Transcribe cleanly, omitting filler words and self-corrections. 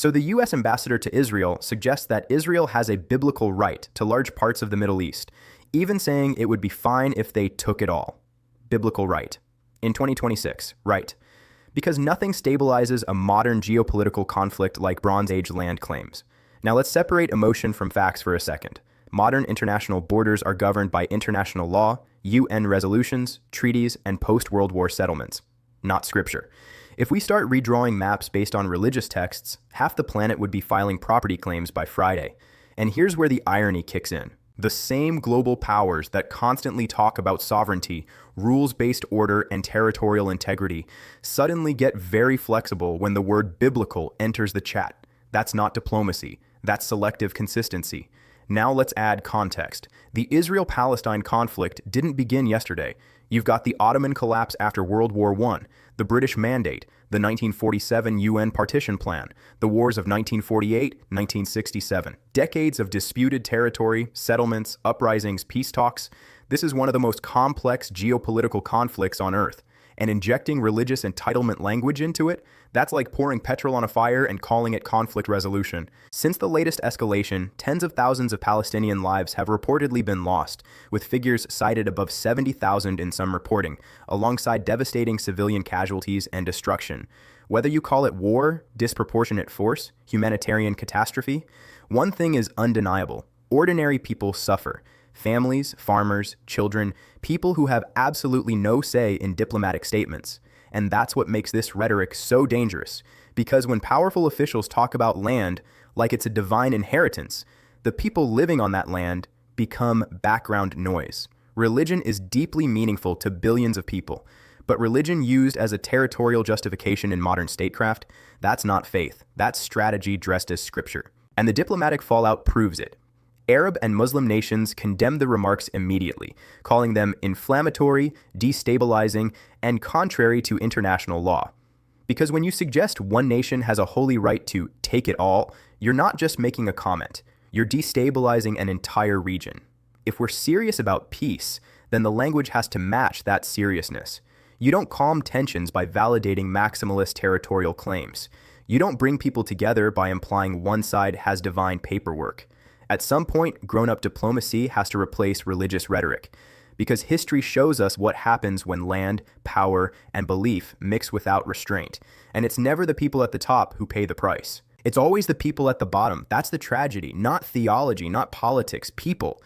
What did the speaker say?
So the US ambassador to Israel suggests that Israel has a biblical right to large parts of the Middle East, even saying it would be fine if they took it all. Biblical right. In 2026, right. Because nothing stabilizes a modern geopolitical conflict like Bronze Age land claims. Now let's separate emotion from facts for a second. Modern international borders are governed by international law, UN resolutions, treaties, and post-World War settlements, not scripture. If we start redrawing maps based on religious texts, half the planet would be filing property claims by Friday. And here's where the irony kicks in. The same global powers that constantly talk about sovereignty, rules-based order, and territorial integrity suddenly get very flexible when the word biblical enters the chat. That's not diplomacy. That's selective consistency. Now let's add context. The Israel-Palestine conflict didn't begin yesterday. You've got the Ottoman collapse after World War I, the British Mandate, the 1947 UN partition plan, the wars of 1948, 1967. Decades of disputed territory, settlements, uprisings, peace talks. This is one of the most complex geopolitical conflicts on Earth. And injecting religious entitlement language into it, that's like pouring petrol on a fire and calling it conflict resolution. Since the latest escalation, tens of thousands of Palestinian lives have reportedly been lost, with figures cited above 70,000 in some reporting, alongside devastating civilian casualties and destruction. Whether you call it war, disproportionate force, humanitarian catastrophe, one thing is undeniable. Ordinary people suffer. Families, farmers, children, people who have absolutely no say in diplomatic statements. And that's what makes this rhetoric so dangerous, because when powerful officials talk about land like it's a divine inheritance, the people living on that land become background noise. Religion is deeply meaningful to billions of people, but religion used as a territorial justification in modern statecraft, that's not faith, that's strategy dressed as scripture. And the diplomatic fallout proves it. Arab and Muslim nations condemned the remarks immediately, calling them inflammatory, destabilizing, and contrary to international law. Because when you suggest one nation has a holy right to take it all, you're not just making a comment, you're destabilizing an entire region. If we're serious about peace, then the language has to match that seriousness. You don't calm tensions by validating maximalist territorial claims. You don't bring people together by implying one side has divine paperwork. At some point, grown-up diplomacy has to replace religious rhetoric, because history shows us what happens when land, power, and belief mix without restraint, and it's never the people at the top who pay the price. It's always the people at the bottom. That's the tragedy, not theology, not politics, people.